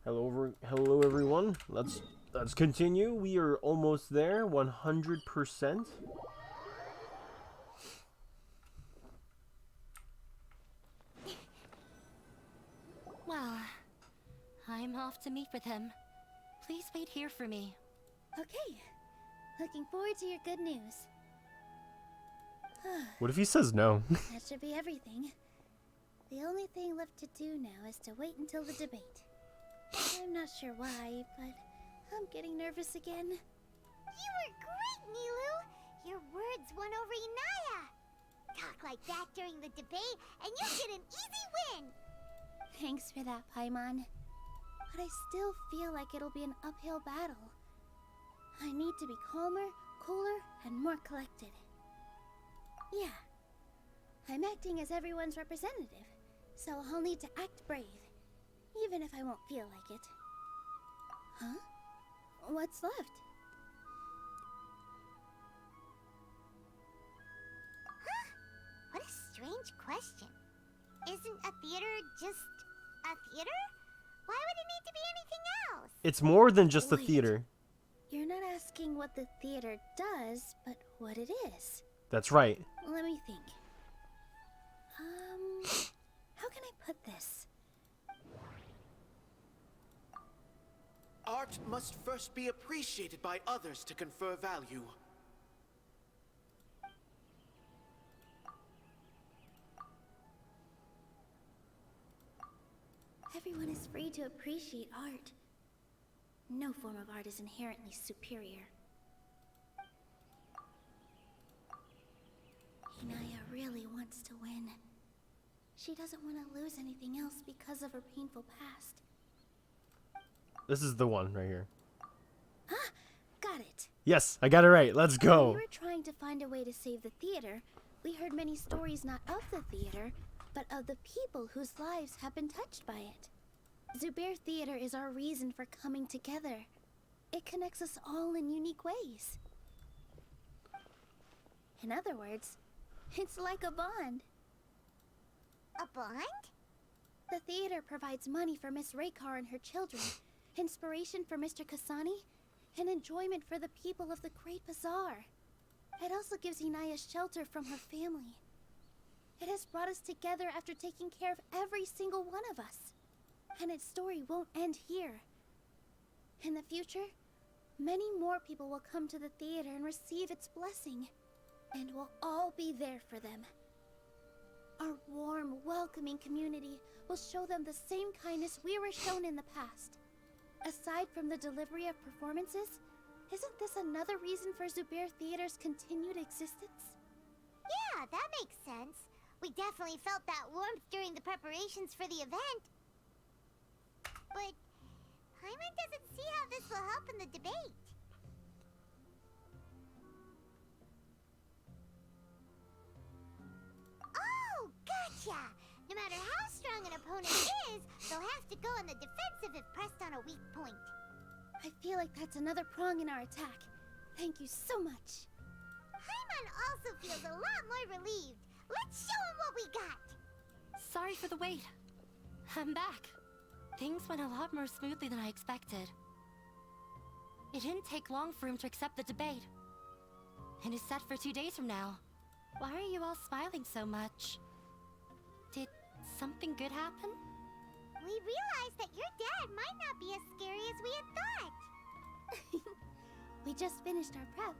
Hello everyone. Let's continue. We are almost there. 100%. Well, I'm off to meet with him. Please wait here for me. Okay. Looking forward to your good news. What if he says no? That should be everything. The only thing left to do now is to wait until the debate. I'm not sure why, but I'm getting nervous again. You were great, Nilou! Your words won over Inaya! Talk like that during the debate, and you get an easy win! Thanks for that, Paimon. But I still feel like it'll be an uphill battle. I need to be calmer, cooler, and more collected. Yeah. I'm acting as everyone's representative, so I'll need to act brave, even if I won't feel like it. Huh? What's left? Huh? What a strange question. Isn't a theater just a theater? Why would it need to be anything else? It's more than just a Wait. theater. You're not asking what the theater does, but what it is. That's right. Let me think. How can I put this? Art must first be appreciated by others to confer value. Everyone is free to appreciate art. No form of art is inherently superior. Inaya really wants to win. She doesn't want to lose anything else because of her painful past. This is the one right here. Ah, got it. Yes, I got it right. Let's When go. we were trying to find a way to save the theater, we heard many stories not of the theater, but of the people whose lives have been touched by it. Zubair Theater is our reason for coming together. It connects us all in unique ways. In other words, it's like a bond. A bond? The theater provides money for Miss Raykar and her children, inspiration for Mr. Kasani, and enjoyment for the people of the Great Bazaar. It also gives Inaya shelter from her family. It has brought us together after taking care of every single one of us. And its story won't end here. In the future, many more people will come to the theater and receive its blessing. And we'll all be there for them. Our warm, welcoming community will show them the same kindness we were shown in the past. Aside from the delivery of performances, isn't this another reason for Zubair Theater's continued existence? Yeah, that makes sense. We definitely felt that warmth during the preparations for the event. But Paimon doesn't see how this will help in the debate. Oh, gotcha! No matter how strong an opponent is, they'll have to go on the defensive if pressed on a weak point. I feel like that's another prong in our attack. Thank you so much. Paimon also feels a lot more relieved. Let's show him what we got! Sorry for the wait. I'm back. Things went a lot more smoothly than I expected. It didn't take long for him to accept the debate. And it's set for 2 days from now. Why are you all smiling so much? Did something good happen? We realized that your dad might not be as scary as we had thought. We just finished our prep.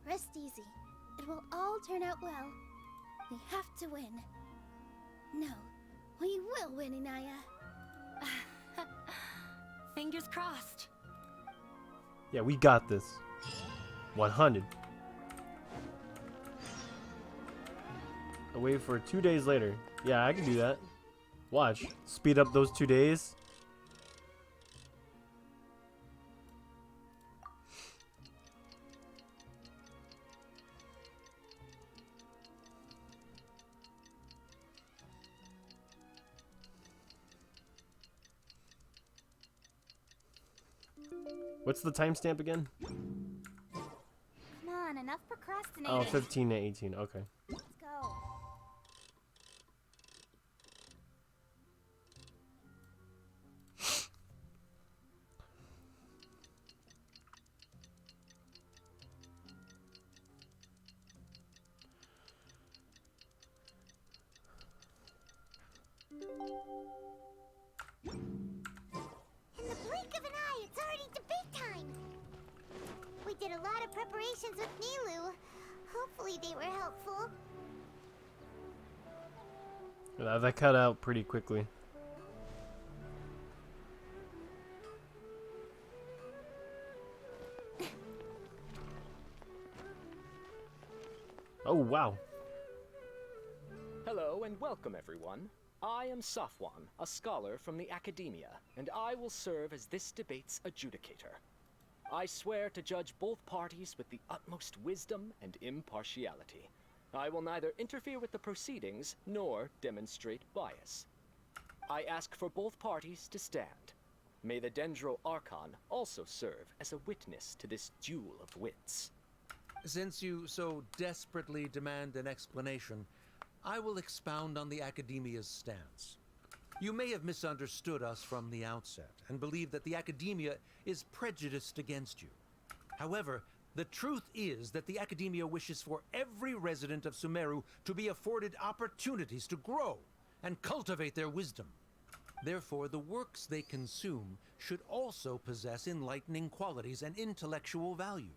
Rest easy. It will all turn out well. We have to win. No, we will win, Inaya. Fingers crossed. Yeah, we got this. 100. I'll wait for 2 days later. Yeah, I can do that. Watch. Speed up those 2 days. What's the timestamp again? Come on, enough procrastinating. Oh, 15 to 18. Okay. Let's go. did a lot of preparations with Nilou. Hopefully they were helpful. That cut out pretty quickly. Oh, wow. Hello and welcome, everyone. I am Safwan, a scholar from the Academia, and I will serve as this debate's adjudicator. I swear to judge both parties with the utmost wisdom and impartiality. I will neither interfere with the proceedings nor demonstrate bias. I ask for both parties to stand. May the Dendro Archon also serve as a witness to this duel of wits. Since you so desperately demand an explanation, I will expound on the Academia's stance. You may have misunderstood us from the outset and believe that the Academia is prejudiced against you. However, the truth is that the Academia wishes for every resident of Sumeru to be afforded opportunities to grow and cultivate their wisdom. Therefore, the works they consume should also possess enlightening qualities and intellectual value.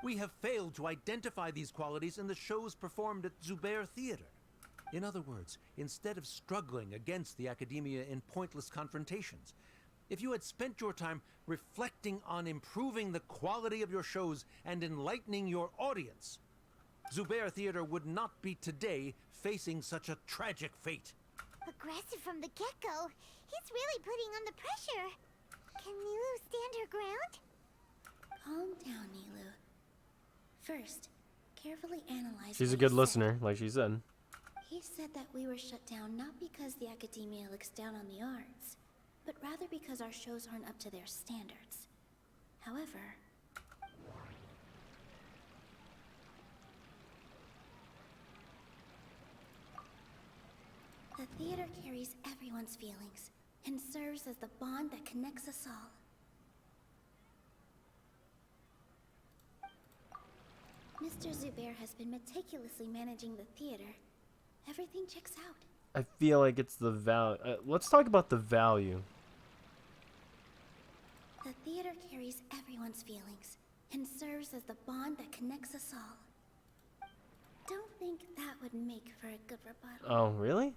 We have failed to identify these qualities in the shows performed at Zubair Theater. In other words, instead of struggling against the Academia in pointless confrontations, if you had spent your time reflecting on improving the quality of your shows and enlightening your audience, Zubair Theater would not be today facing such a tragic fate. Aggressive from the get-go. He's really putting on the pressure. Can Nilou stand her ground? Calm down, Nilou. First, carefully analyze. She's a what good he listener, said. like she said. He said that we were shut down not because the Academia looks down on the arts, but rather because our shows aren't up to their standards. However, the theater carries everyone's feelings and serves as the bond that connects us all. Mr. Zubair has been meticulously managing the theater. Everything checks out. I feel like it's the value. Let's talk about the value. The theater carries everyone's feelings and serves as the bond that connects us all. Don't think that would make for a good rebuttal. Oh, really?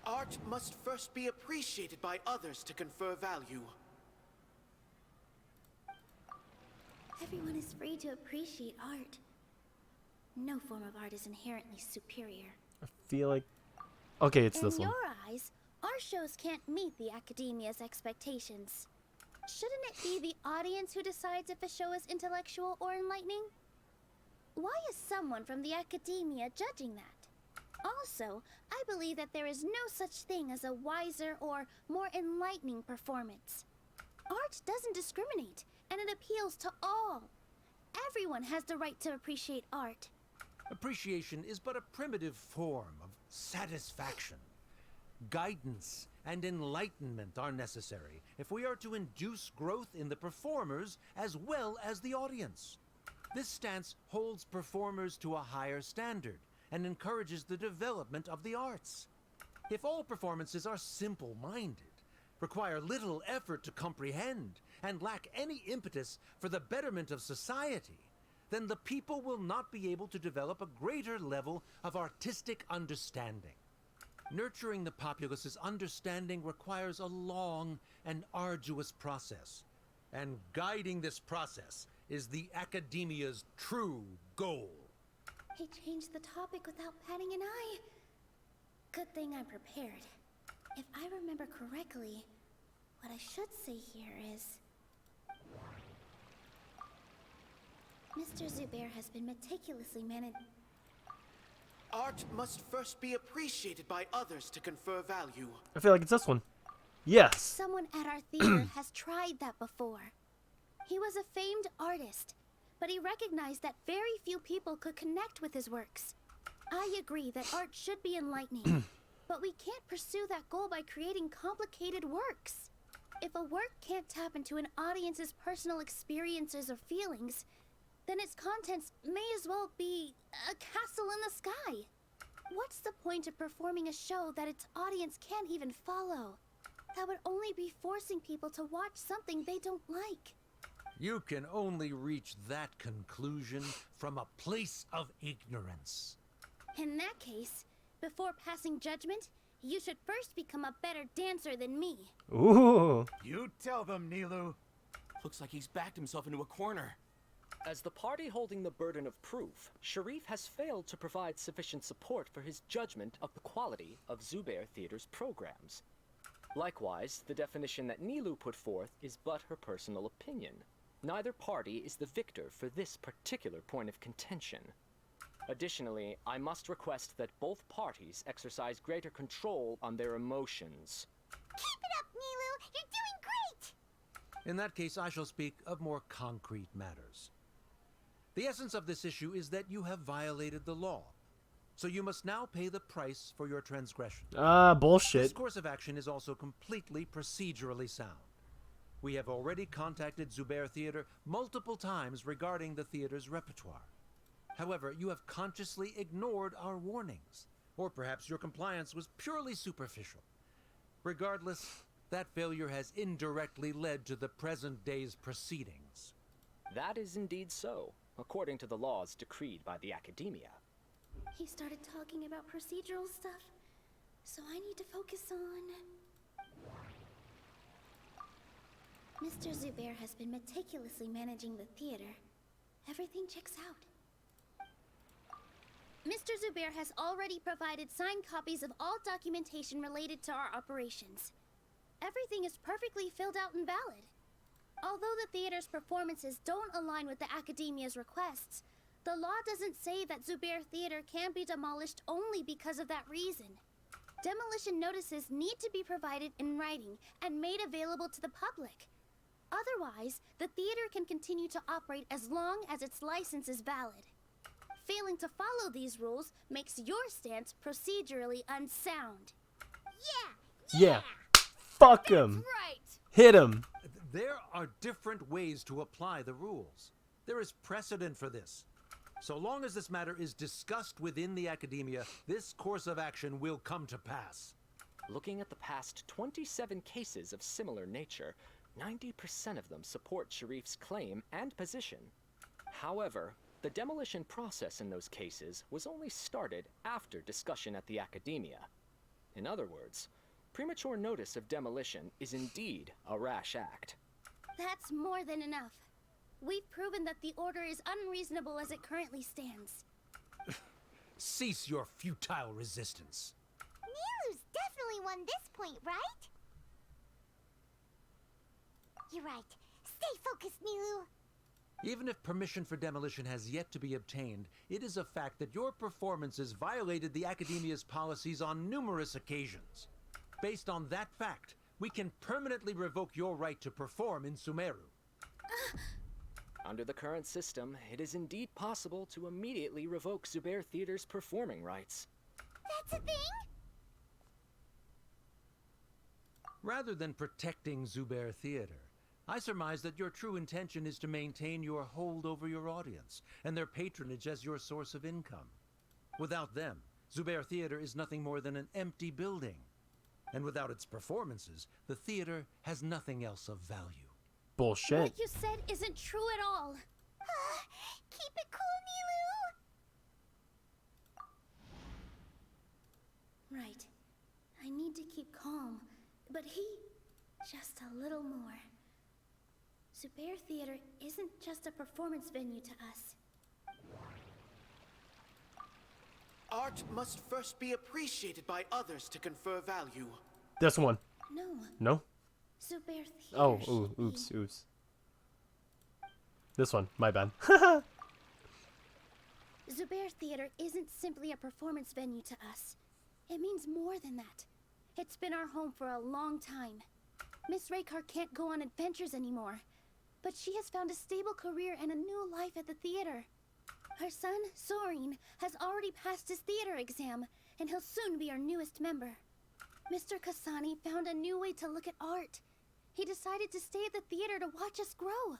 Art must first be appreciated by others to confer value. Everyone is free to appreciate art. No form of art is inherently superior. I feel like... Okay, it's this In one. your eyes, our shows can't meet the Academia's expectations. Shouldn't it be the audience who decides if a show is intellectual or enlightening? Why is someone from the Academia judging that? Also, I believe that there is no such thing as a wiser or more enlightening performance. Art doesn't discriminate, and it appeals to all. Everyone has the right to appreciate art. Appreciation is but a primitive form of satisfaction. Guidance and enlightenment are necessary if we are to induce growth in the performers as well as the audience. This stance holds performers to a higher standard and encourages the development of the arts. If all performances are simple-minded, require little effort to comprehend, and lack any impetus for the betterment of society, then the people will not be able to develop a greater level of artistic understanding. Nurturing the populace's understanding requires a long and arduous process, and guiding this process is the Academia's true goal. He changed the topic without batting an eye. Good thing I'm prepared. If I remember correctly, what I should say here is... Mr. Zubair has been meticulously managed. Art must first be appreciated by others to confer value. I feel like it's this one. Yes. Someone at our theater has tried that before. He was a famed artist, but he recognized that very few people could connect with his works. I agree that art should be enlightening, but we can't pursue that goal by creating complicated works. If a work can't tap into an audience's personal experiences or feelings, then its contents may as well be a castle in the sky. What's the point of performing a show that its audience can't even follow? That would only be forcing people to watch something they don't like. You can only reach that conclusion from a place of ignorance. In that case, before passing judgment, you should first become a better dancer than me. Ooh. You tell them, Nilou. Looks like he's backed himself into a corner. As the party holding the burden of proof, Sharif has failed to provide sufficient support for his judgment of the quality of Zubair Theater's programs. Likewise, the definition that Nilou put forth is but her personal opinion. Neither party is the victor for this particular point of contention. Additionally, I must request that both parties exercise greater control on their emotions. Keep it up, Nilou! You're doing great! In that case, I shall speak of more concrete matters. The essence of this issue is that you have violated the law. So you must now pay the price for your transgression. Bullshit. This course of action is also completely procedurally sound. We have already contacted Zubair Theater multiple times regarding the theater's repertoire. However, you have consciously ignored our warnings. Or perhaps your compliance was purely superficial. Regardless, that failure has indirectly led to the present day's proceedings. That is indeed so, according to the laws decreed by the Academia. He started talking about procedural stuff, so I need to focus on... Mr. Zubair has been meticulously managing the theater. Everything checks out. Mr. Zubair has already provided signed copies of all documentation related to our operations. Everything is perfectly filled out and valid. Although the theater's performances don't align with the Academia's requests, the law doesn't say that Zubair Theater can be demolished only because of that reason. Demolition notices need to be provided in writing and made available to the public. Otherwise, the theater can continue to operate as long as its license is valid. Failing to follow these rules makes your stance procedurally unsound. Yeah. Fuck him. Right! Hit him. There are different ways to apply the rules. There is precedent for this. So long as this matter is discussed within the Academia, this course of action will come to pass. Looking at the past 27 cases of similar nature, 90% of them support Sharif's claim and position. However, the demolition process in those cases was only started after discussion at the Academia. In other words, premature notice of demolition is indeed a rash act. That's more than enough. We've proven that the order is unreasonable as it currently stands. Cease your futile resistance. Nilou's definitely won this point, right? You're right. Stay focused, Nilou. Even if permission for demolition has yet to be obtained, it is a fact that your performances violated the Academia's policies on numerous occasions. Based on that fact, we can permanently revoke your right to perform in Sumeru. Under the current system, it is indeed possible to immediately revoke Zubair Theater's performing rights. That's a thing? Rather than protecting Zubair Theater, I surmise that your true intention is to maintain your hold over your audience and their patronage as your source of income. Without them, Zubair Theater is nothing more than an empty building. And without its performances, the theater has nothing else of value. Bullshit. What you said isn't true at all. Keep it cool, Nilou. Right. I need to keep calm, but just a little more. Zubair Theater isn't just a performance venue to us. Art must first be appreciated by others to confer value. This one. No, No? Zubair Theater Oh, should be- oops. This one. My bad. Zubair Theater isn't simply a performance venue to us. It means more than that. It's been our home for a long time. Miss Raykar can't go on adventures anymore, but she has found a stable career and a new life at the theater. Her son, Sorin, has already passed his theater exam, and he'll soon be our newest member. Mr. Kasani found a new way to look at art. He decided to stay at the theater to watch us grow.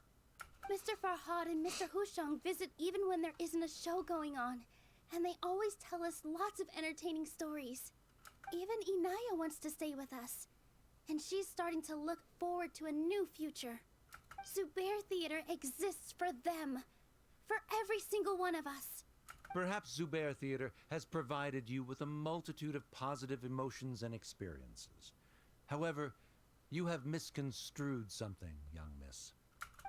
Mr. Farhad and Mr. Hushang visit even when there isn't a show going on, and they always tell us lots of entertaining stories. Even Inaya wants to stay with us, and she's starting to look forward to a new future. Zubair Theater exists for them. For every single one of us. Perhaps Zubair Theater has provided you with a multitude of positive emotions and experiences. However, you have misconstrued something, young miss.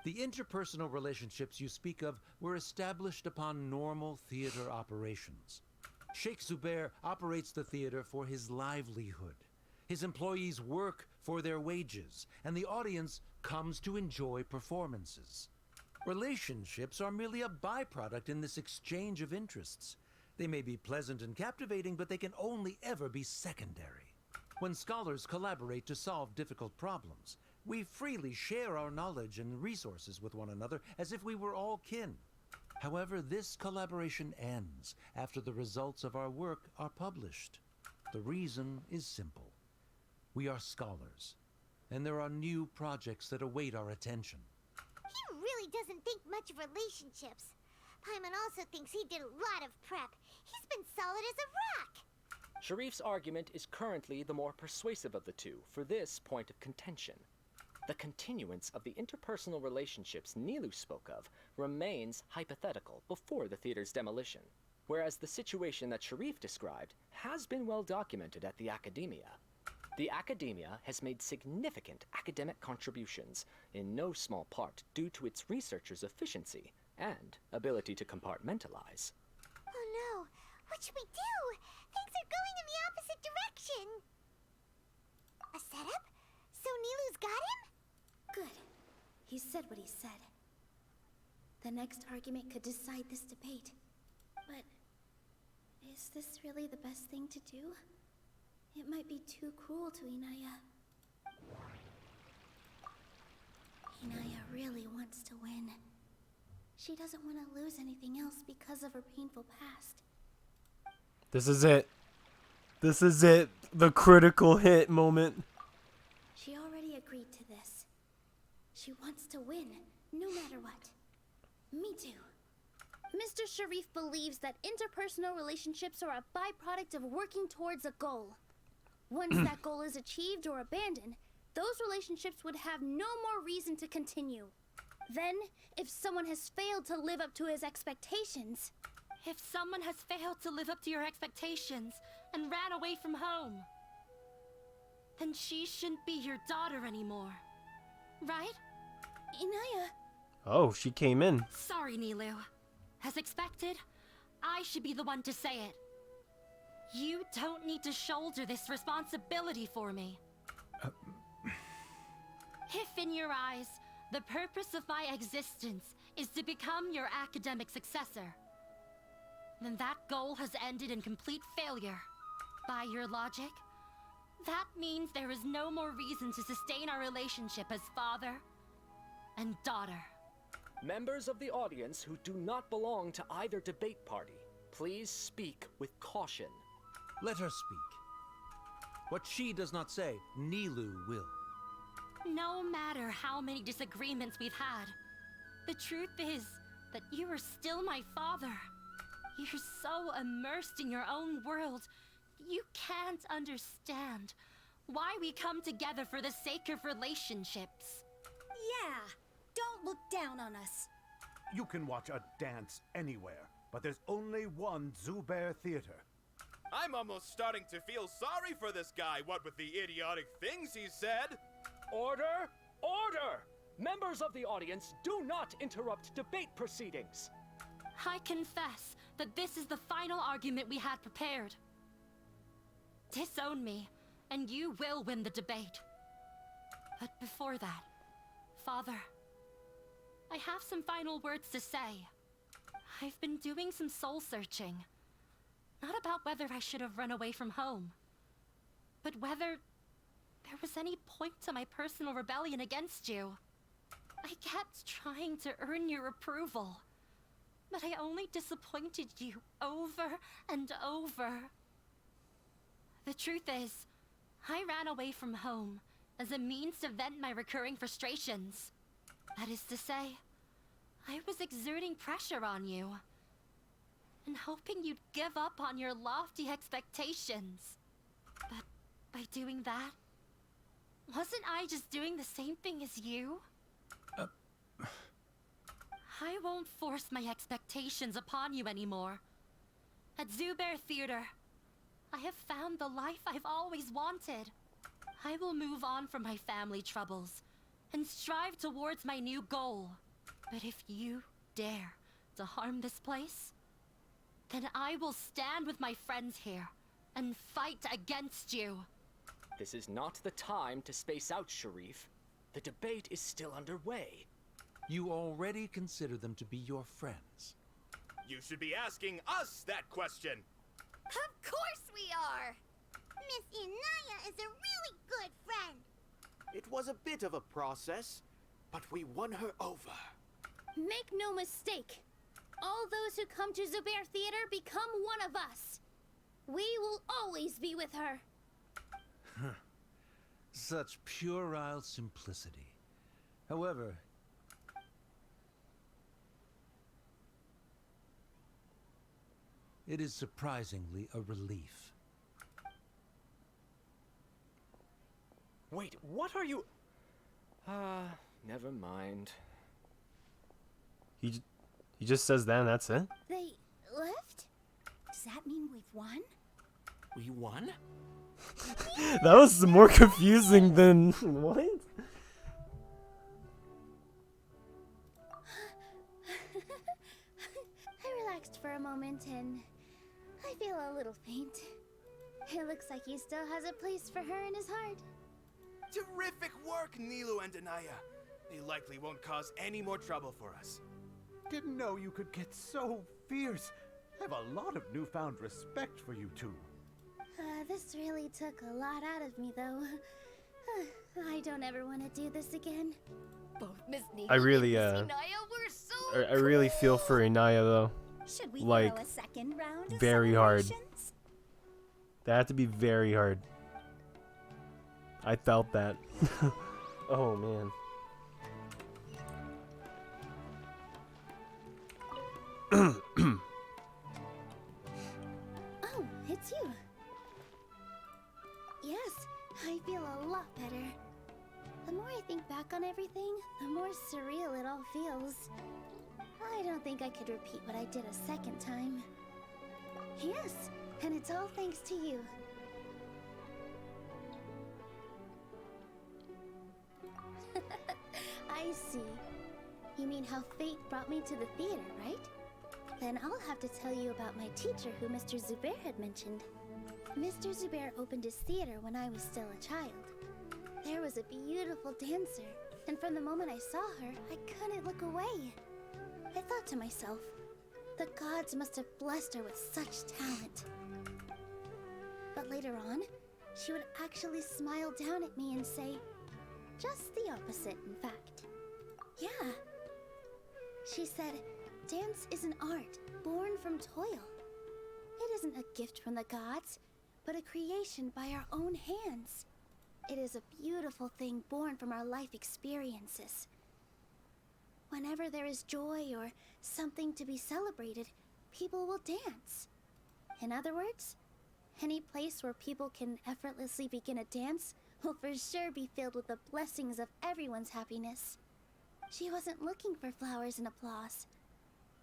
The interpersonal relationships you speak of were established upon normal theater operations. Sheikh Zubair operates the theater for his livelihood. His employees work for their wages, and the audience comes to enjoy performances. Relationships are merely a byproduct in this exchange of interests. They may be pleasant and captivating, but they can only ever be secondary. When scholars collaborate to solve difficult problems, we freely share our knowledge and resources with one another as if we were all kin. However, this collaboration ends after the results of our work are published. The reason is simple. We are scholars, and there are new projects that await our attention. He really doesn't think much of relationships. Paimon also thinks he did a lot of prep. He's been solid as a rock. Sharif's argument is currently the more persuasive of the two for this point of contention. The continuance of the interpersonal relationships Nilou spoke of remains hypothetical before the theater's demolition, whereas the situation that Sharif described has been well documented at the Academia. The Academia has made significant academic contributions, in no small part due to its researchers' efficiency and ability to compartmentalize. Oh no, what should we do? Things are going in the opposite direction. A setup? So Nilou's got him? Good. He said what he said. The next argument could decide this debate. But is this really the best thing to do? It might be too cruel to Inaya. Inaya really wants to win. She doesn't want to lose anything else because of her painful past. This is it. This is it. The critical hit moment. She already agreed to this. She wants to win, no matter what. Me too. Mr. Sharif believes that interpersonal relationships are a byproduct of working towards a goal. Once that goal is achieved or abandoned, those relationships would have no more reason to continue. Then, if someone has failed to live up to his expectations... If someone has failed to live up to your expectations and ran away from home, then she shouldn't be your daughter anymore. Right? Inaya... Oh, she came in. Sorry, Nilou. As expected, I should be the one to say it. You don't need to shoulder this responsibility for me. If in your eyes, the purpose of my existence is to become your academic successor, then that goal has ended in complete failure. By your logic, that means there is no more reason to sustain our relationship as father and daughter. Members of the audience who do not belong to either debate party, please speak with caution. Let her speak. What she does not say, Nilou will. No matter how many disagreements we've had, the truth is that you are still my father. You're so immersed in your own world, you can't understand why we come together for the sake of relationships. Yeah, don't look down on us. You can watch a dance anywhere, but there's only one Zubair Theater. I'm almost starting to feel sorry for this guy, what with the idiotic things he said. Order! Order! Members of the audience, do not interrupt debate proceedings. I confess that this is the final argument we had prepared. Disown me, and you will win the debate. But before that, Father, I have some final words to say. I've been doing some soul searching. Not about whether I should have run away from home, but whether there was any point to my personal rebellion against you. I kept trying to earn your approval, but I only disappointed you over and over. The truth is, I ran away from home as a means to vent my recurring frustrations. That is to say, I was exerting pressure on you and hoping you'd give up on your lofty expectations. But by doing that, wasn't I just doing the same thing as you? I won't force my expectations upon you anymore. At Zubair Theater, I have found the life I've always wanted. I will move on from my family troubles and strive towards my new goal. But if you dare to harm this place, then I will stand with my friends here and fight against you. This is not the time to space out, Sharif. The debate is still underway. You already consider them to be your friends. You should be asking us that question. Of course we are! Miss Inaya is a really good friend. It was a bit of a process, but we won her over. Make no mistake. All those who come to Zubair Theater become one of us. We will always be with her. Such puerile simplicity. However, it is surprisingly a relief. Wait, what are you... never mind. He just says that and that's it? They left? Does that mean we've won? We won? That was more confusing than... What? I relaxed for a moment and I feel a little faint. It looks like he still has a place for her in his heart. Terrific work, Nilou and Anaya. They likely won't cause any more trouble for us. Didn't know you could get so fierce. I have a lot of newfound respect for you two. This really took a lot out of me, though. I don't ever want to do this again. Both Miss Nilou I really, and Miss Inaya were so I really feel for Inaya though. Should we Like, throw a second round of very hard. celebrations? That had to be very hard. I felt that. Oh man. Oh, it's you. Yes, I feel a lot better. The more I think back on everything, the more surreal it all feels. I don't think I could repeat what I did a second time. Yes, and it's all thanks to you. I see. You mean how fate brought me to the theater, right? Then I'll have to tell you about my teacher who Mr. Zubair had mentioned. Mr. Zubair opened his theater when I was still a child. There was a beautiful dancer, and from the moment I saw her, I couldn't look away. I thought to myself, the gods must have blessed her with such talent. But later on, she would actually smile down at me and say, just the opposite, in fact. Yeah. She said, dance is an art born from toil. It isn't a gift from the gods, but a creation by our own hands. It is a beautiful thing born from our life experiences. Whenever there is joy or something to be celebrated, people will dance. In other words, any place where people can effortlessly begin a dance will for sure be filled with the blessings of everyone's happiness. She wasn't looking for flowers and applause.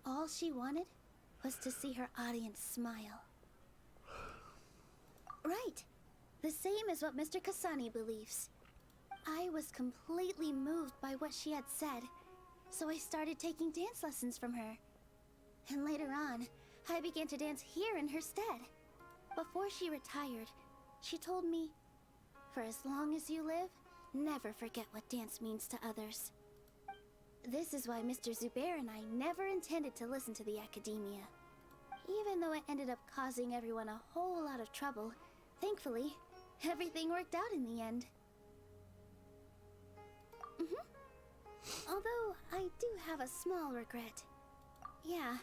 All she wanted was to see her audience smile. Right. The same as what Mr. Kasani believes. I was completely moved by what she had said, so I started taking dance lessons from her. And later on, I began to dance here in her stead. Before she retired, she told me, for as long as you live, never forget what dance means to others. This is why Mr. Zubair and I never intended to listen to the academia. Even though it ended up causing everyone a whole lot of trouble, thankfully, everything worked out in the end. Although, I do have a small regret. Yeah,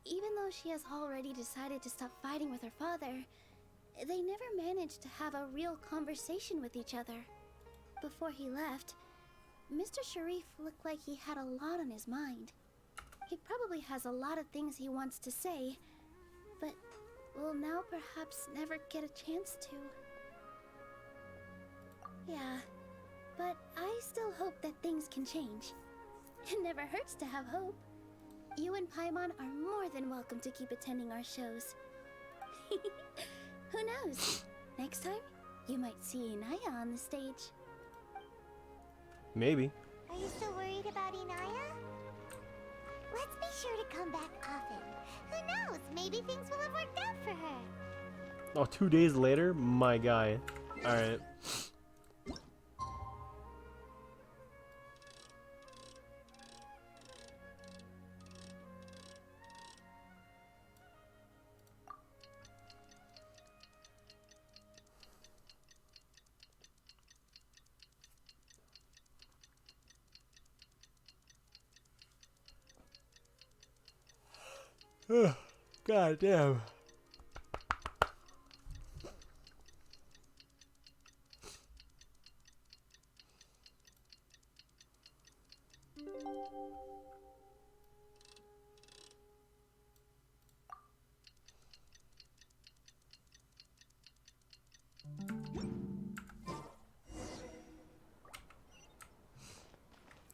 even though she has already decided to stop fighting with her father, they never managed to have a real conversation with each other. Before he left, Mr. Sharif looked like he had a lot on his mind. He probably has a lot of things he wants to say, but will now perhaps never get a chance to. Yeah, but I still hope that things can change. It never hurts to have hope. You and Paimon are more than welcome to keep attending our shows. Who knows? Next time, you might see Inaya on the stage. Maybe. Are you still worried about Inaya? Let's be sure to come back often. Who knows? Maybe things will have worked out for her. Oh, 2 days later? My guy. Alright. God damn.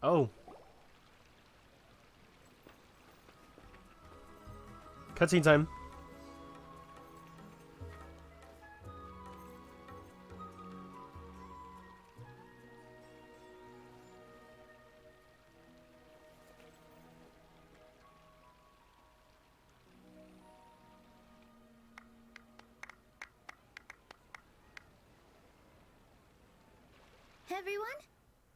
Oh. Cutscene time. Everyone,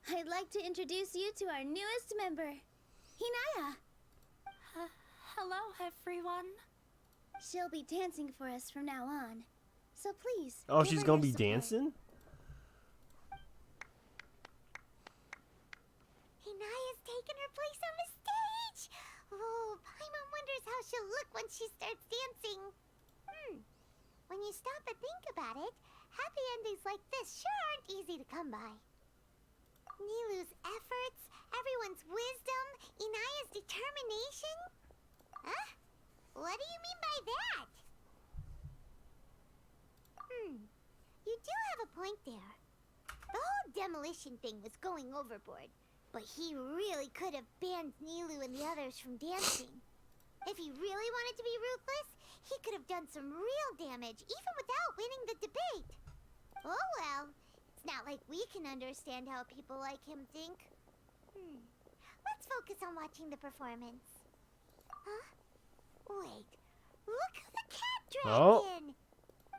I'd like to introduce you to our newest member, Inaya. Hello, everyone. She'll be dancing for us from now on. So please. Oh, give she's her gonna your be support. dancing? Inaya's taken her place on the stage. Oh, Paimon wonders how she'll look when she starts dancing. When you stop and think about it, happy endings like this sure aren't easy to come by. Nilou's efforts, everyone's wisdom, Inaya's determination? Huh? What do you mean by that? You do have a point there. The whole demolition thing was going overboard, but he really could have banned Nilou and the others from dancing. If he really wanted to be ruthless, he could have done some real damage, even without winning the debate. Oh well, it's not like we can understand how people like him think. Let's focus on watching the performance. Huh? Wait, look who the cat dragged Oh. in!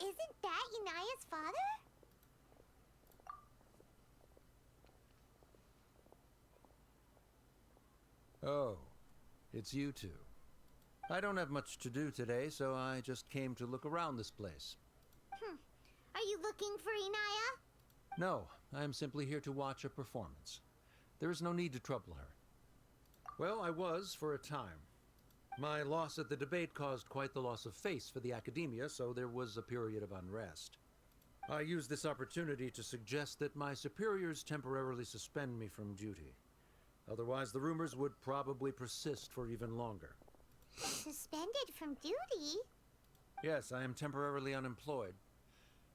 Isn't that Inaya's father? Oh, it's you two. I don't have much to do today, so I just came to look around this place. Are you looking for Inaya? No, I am simply here to watch a performance. There is no need to trouble her. Well, I was for a time. My loss at the debate caused quite the loss of face for the academia, so there was a period of unrest. I used this opportunity to suggest that my superiors temporarily suspend me from duty. Otherwise, the rumors would probably persist for even longer. Suspended from duty? Yes, I am temporarily unemployed.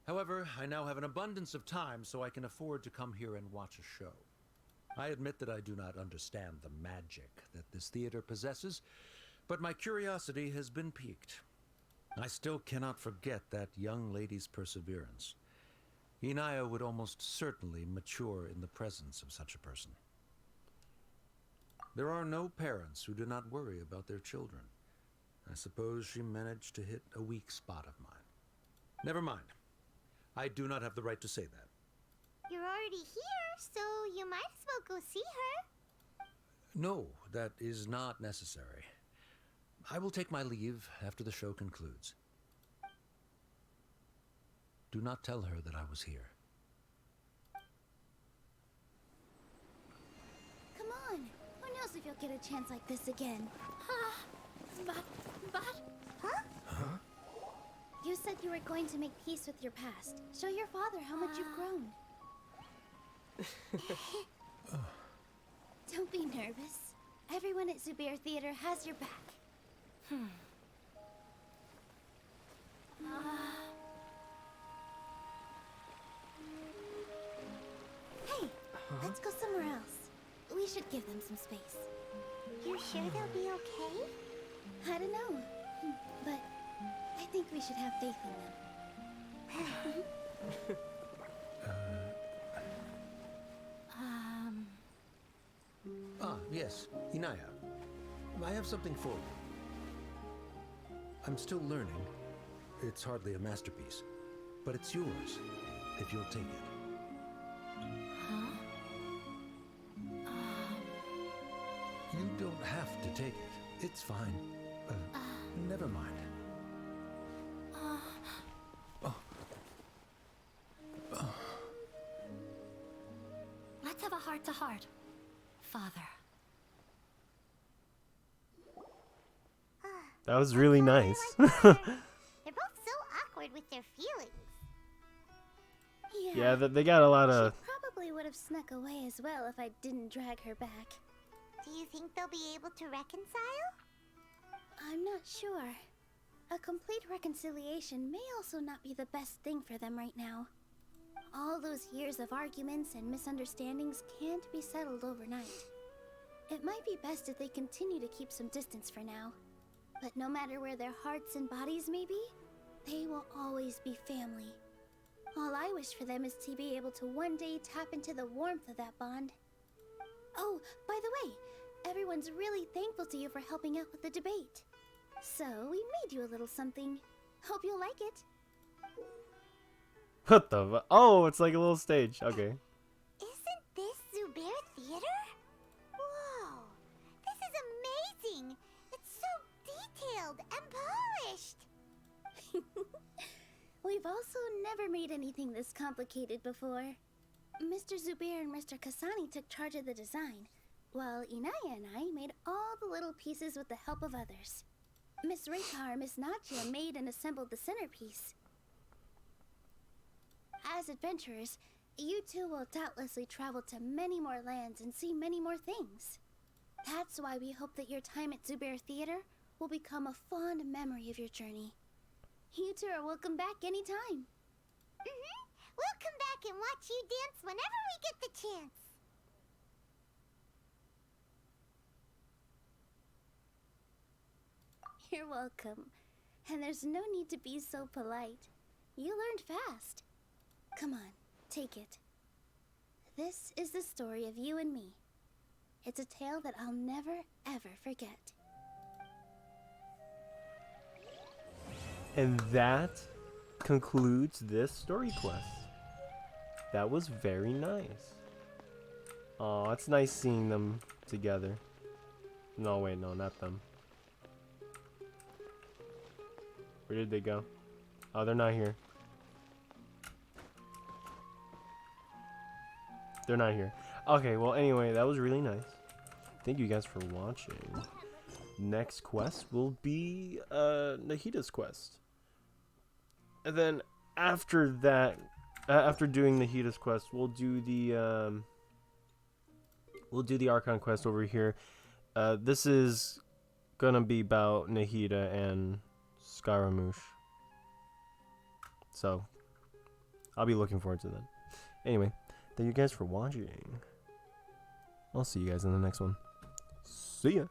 However, I now have an abundance of time, so I can afford to come here and watch a show. I admit that I do not understand the magic that this theater possesses, but my curiosity has been piqued. I still cannot forget that young lady's perseverance. Inaya would almost certainly mature in the presence of such a person. There are no parents who do not worry about their children. I suppose she managed to hit a weak spot of mine. Never mind. I do not have the right to say that. You're already here, so you might as well go see her. No, that is not necessary. I will take my leave after the show concludes. Do not tell her that I was here. Come on. Who knows if you'll get a chance like this again? But... Huh? You said you were going to make peace with your past. Show your father how much you've grown. Don't be nervous. Everyone at Zubair Theater has your back. Hey, let's go somewhere else. We should give them some space. You sure they'll be okay? I don't know, but I think we should have faith in them. Ah, yes, Inaya. I have something for you. I'm still learning. It's hardly a masterpiece, but it's yours if you'll take it. You don't have to take it. It's fine. Never mind. Let's have a heart-to-heart, Father. That was really nice. They're both so awkward with their feelings. Yeah, they got a lot of... She probably would have snuck away as well if I didn't drag her back. Do you think they'll be able to reconcile? I'm not sure. A complete reconciliation may also not be the best thing for them right now. All those years of arguments and misunderstandings can't be settled overnight. It might be best if they continue to keep some distance for now. But no matter where their hearts and bodies may be, they will always be family. All I wish for them is to be able to one day tap into the warmth of that bond. Oh, by the way, everyone's really thankful to you for helping out with the debate. So, we made you a little something. Hope you'll like it. What the... Oh, it's like a little stage. Okay. Isn't this Zubair Theater? Whoa! This is amazing! It's so detailed and polished! We've also never made anything this complicated before. Mr. Zubair and Mr. Kasani took charge of the design, while Inaya and I made all the little pieces with the help of others. Miss Rekar and Miss Nadja made and assembled the centerpiece. As adventurers, you two will doubtlessly travel to many more lands and see many more things. That's why we hope that your time at Zubair Theater will become a fond memory of your journey. You two are welcome back anytime. We'll come back and watch you dance whenever we get the chance. You're welcome. And there's no need to be so polite. You learned fast. Come on, take it. This is the story of you and me. It's a tale that I'll never, ever forget. And that concludes this story quest. That was very nice. Oh, it's nice seeing them together. No, wait, no, not them. Where did they go? Oh, they're not here. They're not here. Okay, well, anyway, that was really nice. Thank you guys for watching. Next quest will be Nahida's quest. And then after that, after doing Nahida's quest, we'll do the Archon quest over here. This is gonna be about Nahida and Scaramouche. So I'll be looking forward to that. Anyway, thank you guys for watching. I'll see you guys in the next one. See ya.